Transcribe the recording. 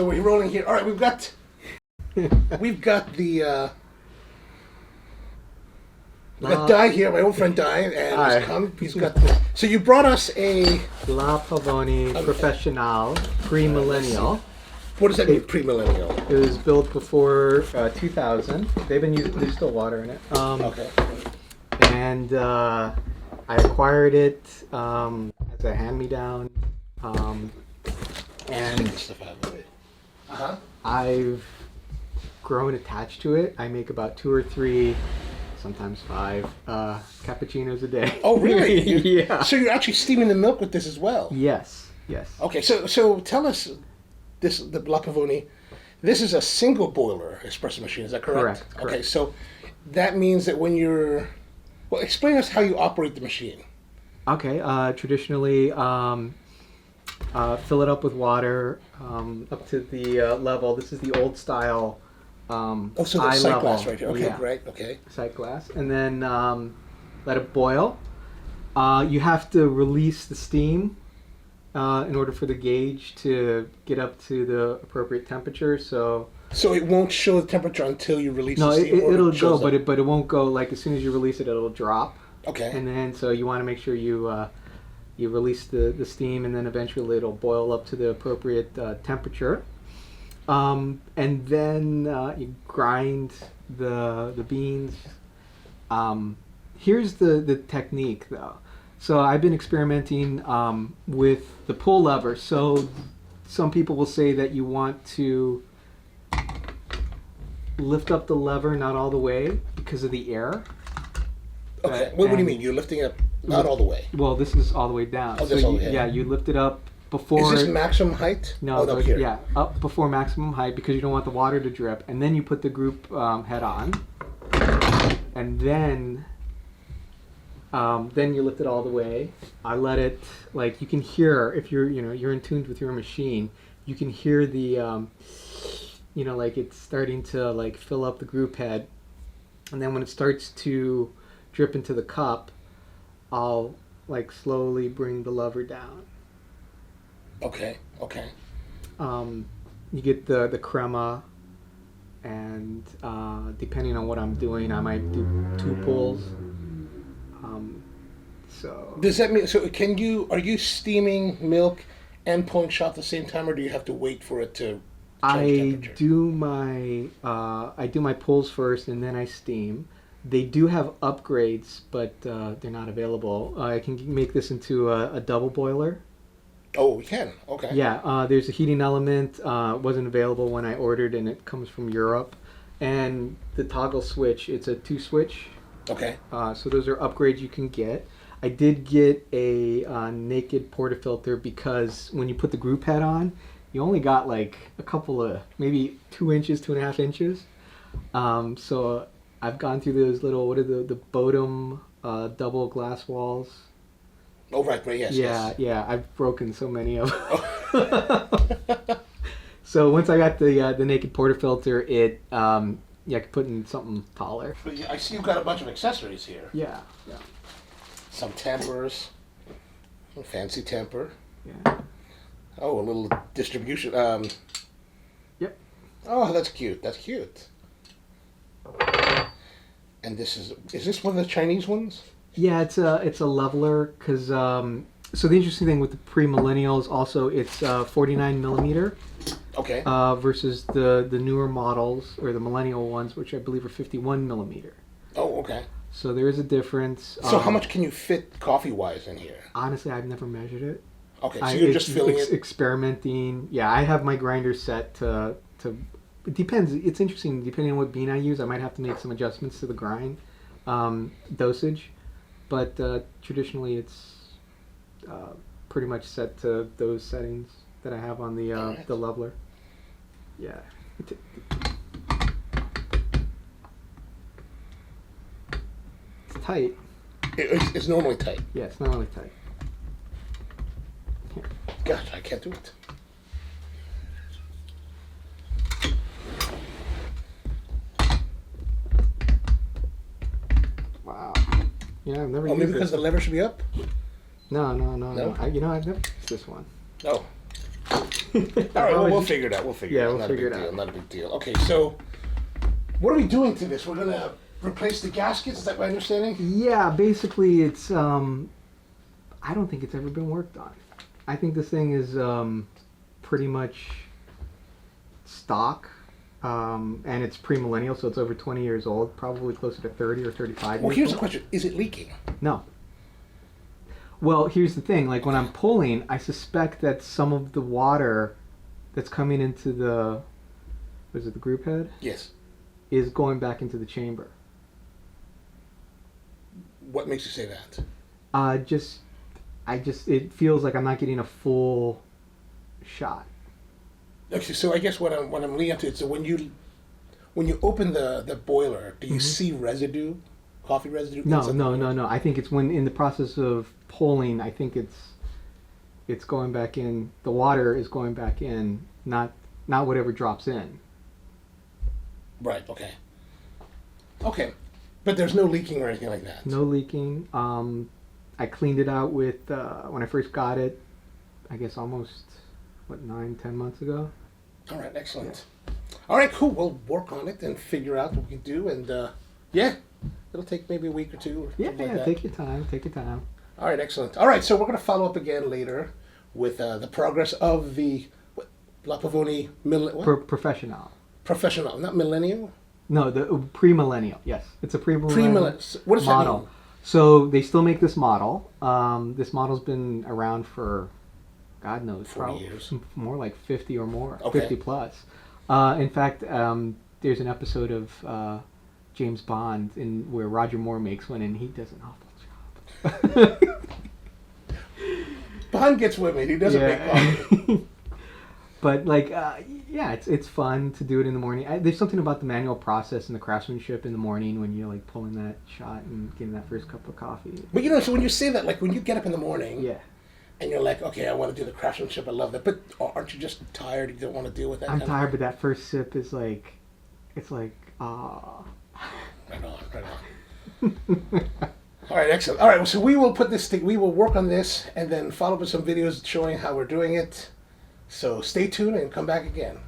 So we're rolling here. All right, we've got the Di here, my old friend Di, and he's got. So you brought us a Pavoni Professional PreMillenial. What does that mean, PreMillenial? It was built before 2000. They've been using. There's still water in it. Okay. And I acquired it as a hand-me-down, and I've grown attached to it. I make about 2 or 3, sometimes 5 cappuccinos a day. Oh, really? Yeah. So you're actually steaming the milk with this as well? Yes. Yes. Okay. So tell us the La Pavoni. This is a single boiler espresso machine. Is that correct? Correct. Okay. So that means that when you're explain us how you operate the machine. Okay. Traditionally, fill it up with water up to the level. This is the old style. So the sight glass right here. Okay, yeah. Great. Okay. Sight glass, and then let it boil. You have to release the steam in order for the gauge to get up to the appropriate temperature. So it won't show the temperature until you release the steam? It'll go, but it won't go, like, as soon as you release it, it'll drop. Okay. And then, so you want to make sure you release the steam, and then eventually it'll boil up to the appropriate temperature. And then you grind the beans. Here's the technique, though. So I've been experimenting with the pull lever. So some people will say that you want to lift up the lever, not all the way, because of the air. Okay. What do you mean? You're lifting it up not all the way? Well, this is all the way down. Oh, this all the way down. Yeah, you lift it up before. Is this maximum height? No, up here. Yeah, up before maximum height, because you don't want the water to drip. And then you put the group head on, and then you lift it all the way. I let it, like, you can hear, if you're in tune with your machine, you can hear the like it's starting to, like, fill up the group head. And then when it starts to drip into the cup, I'll, like, slowly bring the lever down. Okay. You get the crema, and depending on what I'm doing, I might do 2 pulls. So does that mean, are you steaming milk and pulling shot at the same time, or do you have to wait for it to change temperature? I do my pulls first, and then I steam. They do have upgrades, but they're not available. I can make this into a double boiler. Oh, we can. Okay. Yeah, there's a heating element. Wasn't available when I ordered, and it comes from Europe. And the toggle switch, it's a 2-switch. Okay. So those are upgrades you can get. I did get a naked portafilter, because when you put the group head on, you only got, like, a couple of, maybe 2 inches, 2.5 inches. So I've gone through those little, what are the Bodum double glass walls. Oh, right, yes. Yeah, I've broken so many of them. So once I got the naked portafilter, it I could put in something taller. I see you've got a bunch of accessories here. Yeah. Some tempers, a fancy temper. Yeah. Oh, a little distribution. Yep. Oh, that's cute. And this is this one of the Chinese ones? Yeah, it's a leveler, because so the interesting thing with the PreMillenials also, it's 49 millimeter. Okay. Versus the newer models, or the millennial ones, which I believe are 51 millimeter. Oh, okay. So there is a difference. So how much can you fit coffee-wise in here? Honestly, I've never measured it. Okay, so you're just filling it? Experimenting. Yeah, I have my grinder set to. It depends. It's interesting. Depending on what bean I use, I might have to make some adjustments to the grind dosage. But traditionally, it's pretty much set to those settings that I have on the leveler. Yeah. It's tight. It's normally tight. Yeah, it's normally tight. Here. Gosh, I can't do it. Wow. Yeah, I've never used maybe because the lever should be up? No. I've never used this one. Oh. All right, well, we'll figure it out. We'll figure it out. We'll figure it out. Not a big deal. Okay, so what are we doing to this? We're gonna replace the gaskets. Is that my understanding? Yeah, basically, it's. I don't think it's ever been worked on. I think this thing is pretty much stock, and it's PreMillenial, so it's over 20 years old, probably closer to 30 or 35 Well, years here's old. the question: is it leaking? No. Well, here's the thing. Like when I'm pulling, I suspect that some of the water that's coming into the, was it the group head? Yes. Is going back into the chamber. What makes you say that? It feels like I'm not getting a full shot. Okay, so I guess what I'm leading up to is, so when you open the boiler, do you see residue, coffee residue? No. I think it's when in the process of pulling. I think it's going back in. The water is going back in, not whatever drops in. Right. Okay. Okay, but there's no leaking or anything like that. No leaking. I cleaned it out with when I first got it. I guess almost 9-10 months ago. All right. Excellent. Yeah. All right. Cool. We'll work on it and figure out what we can do, and yeah, it'll take maybe a week or two. Or yeah. like that. Take your time. Take your time. All right. Excellent. All right. So we're going to follow up again later with the progress of the Pavoni Professional. Professional, not millennial. No, the PreMillenial. Yes, it's a PreMillenial What does model. that mean? So they still make this model. This model's been around for, God knows, 40 years. More like 50 or more, Okay. 50 plus. In fact, there's an episode of James Bond where Roger Moore makes one, and he does an awful job. Bond gets women. He doesn't make coffee. But it's fun to do it in the morning. There's something about the manual process and the craftsmanship in the morning when you're like pulling that shot and getting that first cup of coffee. But so when you say that, like when you get up in the morning, yeah, and you're like, okay, I want to do the craftsmanship. I love that. But aren't you just tired? You don't want to deal with that. I'm tired, but that first sip is like, it's like ah. Right on. All right, excellent. All right, so we will we will work on this and then follow up with some videos showing how we're doing it. So stay tuned and come back again.